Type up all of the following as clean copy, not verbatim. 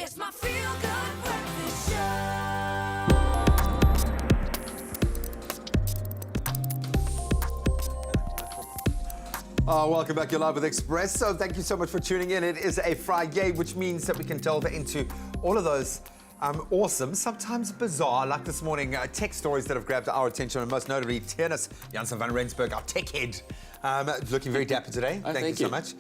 It's my feel-good breakfast show. Welcome back. You're live with Expresso. Thank you so much for tuning in. It is a Friday, which means that we can delve into all of those awesome, sometimes bizarre, like this morning, tech stories that have grabbed our attention, and most notably tennis. Janssen van Rensburg, our tech head, looking very dapper today. Thank you so much.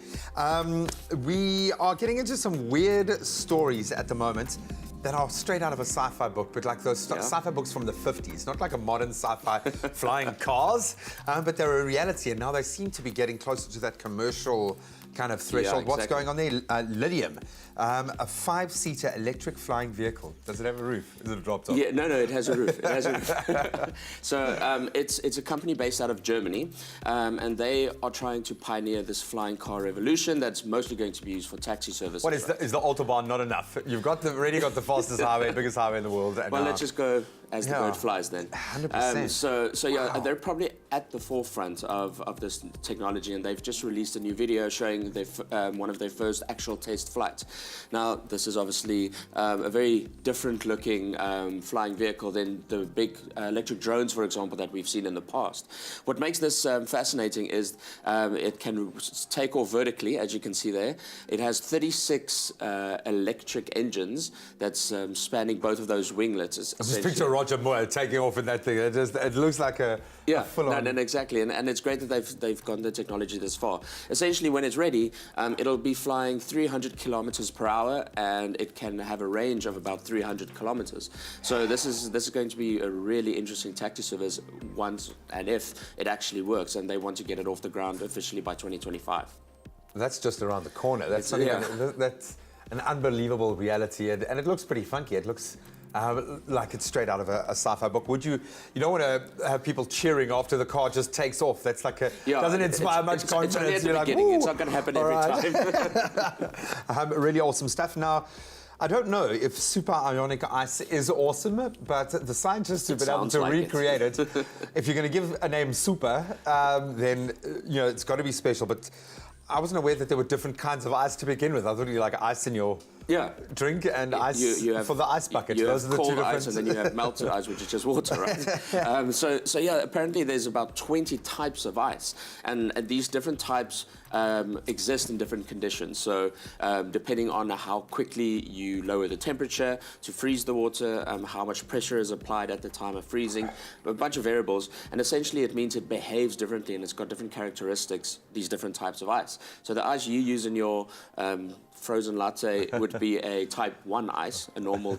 We are getting into some weird stories at the moment that are straight out of a sci-fi book, but like those sci-fi books from the 50s, not like a modern sci-fi flying cars, but they're a reality, and now they seem to be getting closer to that commercial kind of threshold. What's going on there? Lydium, a 5-seater electric flying vehicle. Does it have a roof? Is it a drop top? Yeah, no, it has a roof. It has a roof. So it's a company based out of Germany, and they are trying to pioneer this flying car revolution that's mostly going to be used for taxi services. What is the Autobahn not enough? You've already got the fastest highway, biggest highway in the world. Well, let's just go as the bird flies then. 100%. So yeah, they're probably at the forefront of this technology, and they've just released a new video showing one of their first actual test flights. Now, this is obviously a very different looking flying vehicle than the big electric drones, for example, that we've seen in the past. What makes this fascinating is it can take off vertically, as you can see there. It has 36 electric engines that's spanning both of those winglets. Just picture Roger Moore taking off in that thing. It looks like a full-on... No, exactly, and it's great that they've gotten the technology this far. Essentially, when it's ready, it'll be flying 300 kilometers per hour, and it can have a range of about 300 kilometers. So this is going to be a really interesting taxi service once and if it actually works, and they want to get it off the ground officially by 2025. That's just around the corner. That's an unbelievable reality, and it looks pretty funky. It looks like it's straight out of a sci-fi book. You don't want to have people cheering after the car just takes off. That's like doesn't inspire much confidence. You're like, it's not going to happen every time. Really awesome stuff. Now, I don't know if super ionic ice is awesome, but the scientists have been able to recreate it. If you're going to give a name super, then it's got to be special. But I wasn't aware that there were different kinds of ice to begin with. I thought you like ice in your drink and ice for the ice bucket. Those are the two different. Ice, and then you have melted ice, which is just water, right? So yeah, apparently there's about 20 types of ice, and these different types exist in different conditions. So depending on how quickly you lower the temperature to freeze the water, how much pressure is applied at the time of freezing, a bunch of variables, and essentially it means it behaves differently and it's got different characteristics, these different types of ice. So the ice you use in your frozen latte would be a type 1 ice, a normal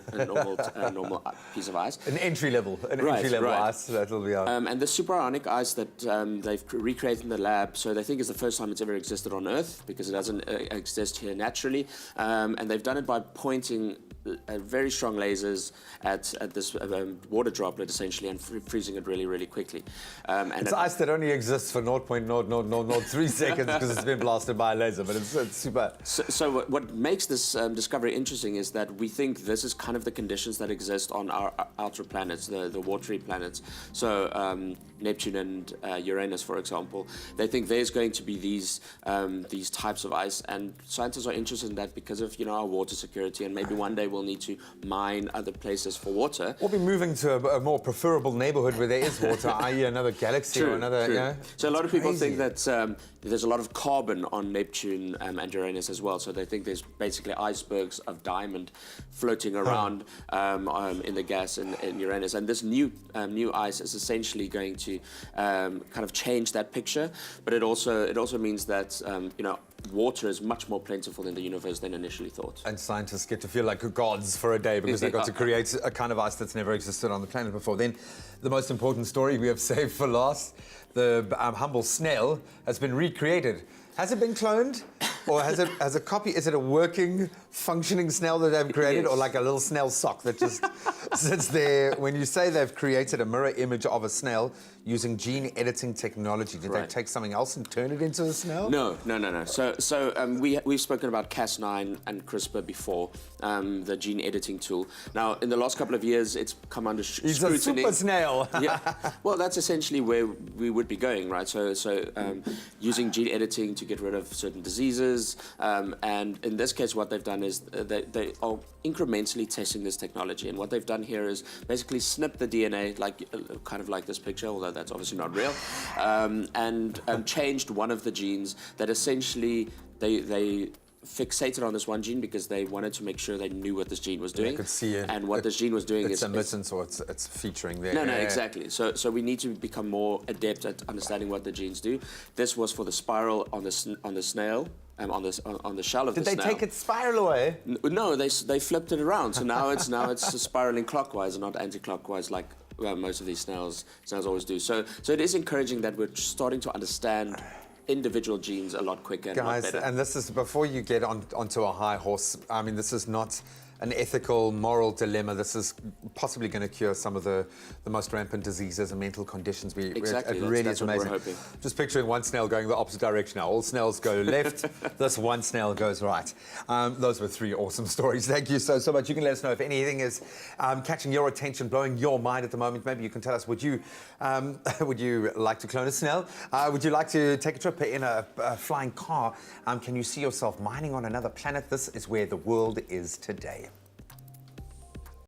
piece of ice. An entry level ice, that'll be out. And the super ionic ice that they've recreated in the lab, so they think is the first time it's ever existed on Earth, because it doesn't exist here naturally. And they've done it by pointing very strong lasers at this water droplet, essentially, and freezing it really, really quickly. It's ice that only exists for 0.0003 seconds because it's been blasted by a laser, but it's super. So what makes this discovery interesting is that we think this is kind of the conditions that exist on our outer planets, the watery planets. So Neptune and Uranus, for example, they think there's going to be these types of ice, and scientists are interested in that because of our water security, and maybe one day we'll need to mine other places for water. Or be moving to a more preferable neighborhood where there is water, i.e. another galaxy or another... So a lot of people think that there's a lot of carbon on Neptune and Uranus as well, so they think there's basically icebergs of diamond floating around in the gas in Uranus, and this new ice is essentially going to kind of change that picture, but it also means that water is much more plentiful in the universe than initially thought. And scientists get to feel like gods for a day because they got to create a kind of ice that's never existed on the planet before. Then the most important story we have saved for last, the humble snail has been recreated. Has it been cloned? Or has a copy, is it a working, functioning snail that they've created, Yes. or like a little snail sock that just sits there? When you say they've created a mirror image of a snail using gene editing technology, did they take something else and turn it into a snail? No. So we've spoken about Cas9 and CRISPR before, the gene editing tool. Now, in the last couple of years, it's come under scrutiny. He's a super snail. Yeah. Well, that's essentially where we would be going, right? So using gene editing to get rid of certain diseases, and in this case, what they've done is they are incrementally testing this technology. And what they've done here is basically snip the DNA, like kind of like this picture, although that's obviously not real, and changed one of the genes that essentially they fixated on this one gene because they wanted to make sure they knew what this gene was doing. They could see it. And what this gene was doing it's is... emittance or it's featuring there. No, exactly. So we need to become more adept at understanding what the genes do. This was for the spiral on the snail, on the shell of the snail. Did they take its spiral away? No, they flipped it around. So now it's spiraling clockwise and not anti-clockwise like most of these snails always do. So it is encouraging that we're starting to understand individual genes a lot quicker and a lot Guys, better. and this is, before you get onto a high horse, I mean, this is not an ethical, moral dilemma. This is possibly going to cure some of the most rampant diseases and mental conditions. Exactly, it really that's is what we're amazing. hoping. Just picturing one snail going the opposite direction now. All snails go left, this one snail goes right. Those were 3 awesome stories. Thank you so much. You can let us know if anything is catching your attention, blowing your mind at the moment. Maybe you can tell us, would you like to clone a snail? Would you like to take a trip in a flying car? Can you see yourself mining on another planet? This is where the world is today.